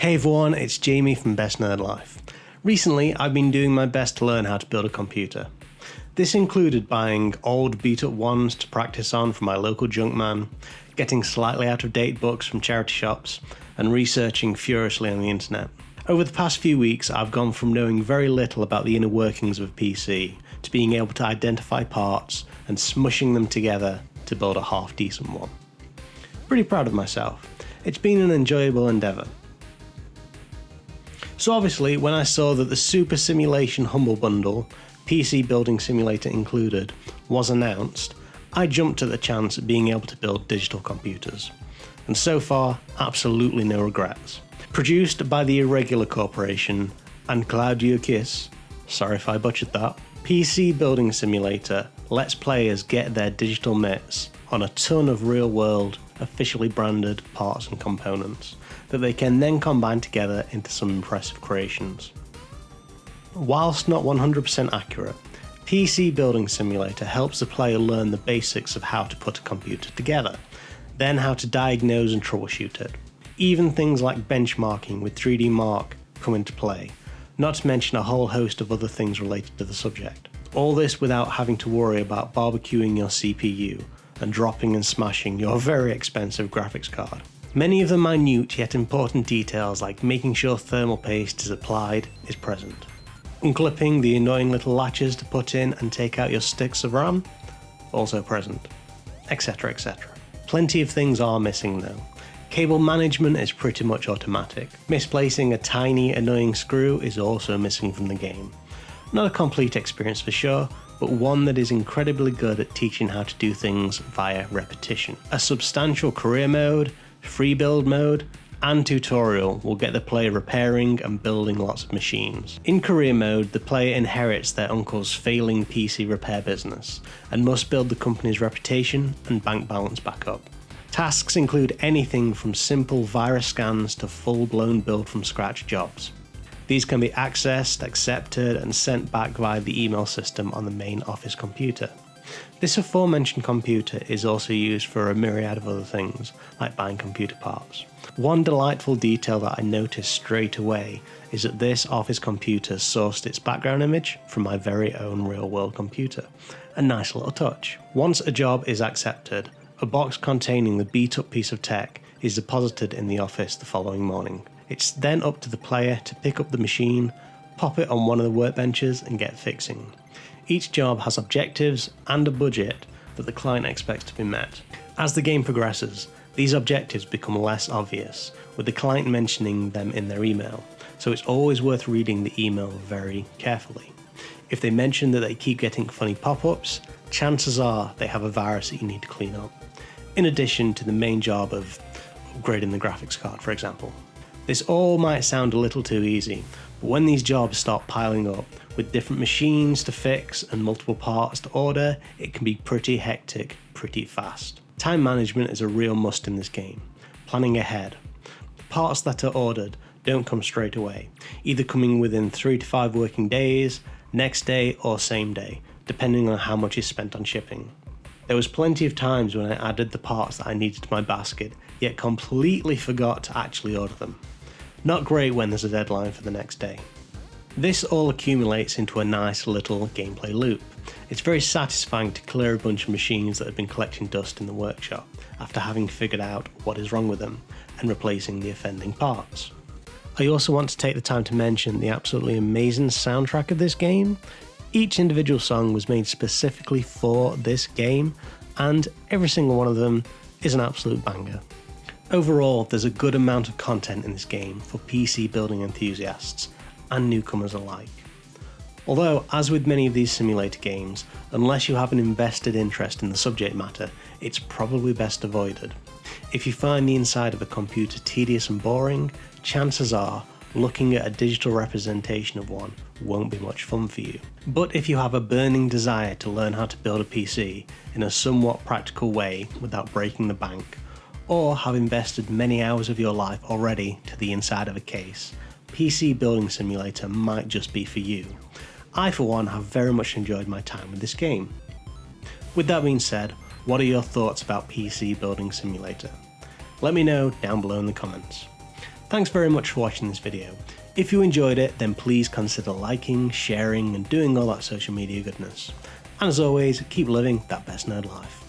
Hey everyone, it's Jamie from BestNerdLife. Recently, I've been doing my best to learn how to build a computer. This included buying old beat-up ones to practice on from my local junk man, getting slightly out-of-date books from charity shops, and researching furiously on the internet. Over the past few weeks, I've gone from knowing very little about the inner workings of a PC to being able to identify parts and smushing them together to build a half-decent one. Pretty proud of myself. It's been an enjoyable endeavour. So obviously, when I saw that the Super Simulation Humble Bundle, PC Building Simulator included, was announced, I jumped at the chance of being able to build digital computers. And so far, absolutely no regrets. Produced by the Irregular Corporation and Claudio Kiss, sorry if I butchered that, PC Building Simulator lets players get their digital mitts on a ton of real-world, officially branded parts and components that they can then combine together into some impressive creations. Whilst not 100% accurate, PC Building Simulator helps the player learn the basics of how to put a computer together, then how to diagnose and troubleshoot it. Even things like benchmarking with 3D Mark come into play, not to mention a whole host of other things related to the subject. All this without having to worry about barbecuing your CPU and dropping and smashing your very expensive graphics card. Many of the minute yet important details like making sure thermal paste is applied is present. Unclipping the annoying little latches to put in and take out your sticks of RAM, also present, etc, etc. Plenty of things are missing though. Cable management is pretty much automatic. Misplacing a tiny annoying screw is also missing from the game. Not a complete experience for sure, but one that is incredibly good at teaching how to do things via repetition. A substantial career mode, free build mode, and tutorial will get the player repairing and building lots of machines. In career mode, the player inherits their uncle's failing PC repair business and must build the company's reputation and bank balance back up. Tasks include anything from simple virus scans to full-blown build from scratch jobs. These can be accessed, accepted, and sent back via the email system on the main office computer. This aforementioned computer is also used for a myriad of other things, like buying computer parts. One delightful detail that I noticed straight away is that this office computer sourced its background image from my very own real-world computer. A nice little touch. Once a job is accepted, a box containing the beat-up piece of tech is deposited in the office the following morning. It's then up to the player to pick up the machine, pop it on one of the workbenches and get fixing. Each job has objectives and a budget that the client expects to be met. As the game progresses, these objectives become less obvious, with the client mentioning them in their email, so it's always worth reading the email very carefully. If they mention that they keep getting funny pop-ups, chances are they have a virus that you need to clean up, in addition to the main job of upgrading the graphics card, for example. This all might sound a little too easy, but when these jobs start piling up, with different machines to fix and multiple parts to order, it can be pretty hectic, pretty fast. Time management is a real must in this game. Planning ahead. The parts that are ordered don't come straight away, either coming within 3 to 5 working days, next day or same day, depending on how much is spent on shipping. There was plenty of times when I added the parts that I needed to my basket, yet completely forgot to actually order them. Not great when there's a deadline for the next day. This all accumulates into a nice little gameplay loop. It's very satisfying to clear a bunch of machines that have been collecting dust in the workshop after having figured out what is wrong with them and replacing the offending parts. I also want to take the time to mention the absolutely amazing soundtrack of this game. Each individual song was made specifically for this game, and every single one of them is an absolute banger. Overall, there's a good amount of content in this game for PC building enthusiasts and newcomers alike. Although, as with many of these simulator games, unless you have an invested interest in the subject matter, it's probably best avoided. If you find the inside of a computer tedious and boring, chances are looking at a digital representation of one won't be much fun for you. But if you have a burning desire to learn how to build a PC in a somewhat practical way without breaking the bank, or have invested many hours of your life already to the inside of a case, PC Building Simulator might just be for you. I for one have very much enjoyed my time with this game. With that being said, what are your thoughts about PC Building Simulator? Let me know down below in the comments. Thanks very much for watching this video. If you enjoyed it, then please consider liking, sharing, and doing all that social media goodness. And as always, keep living that best nerd life.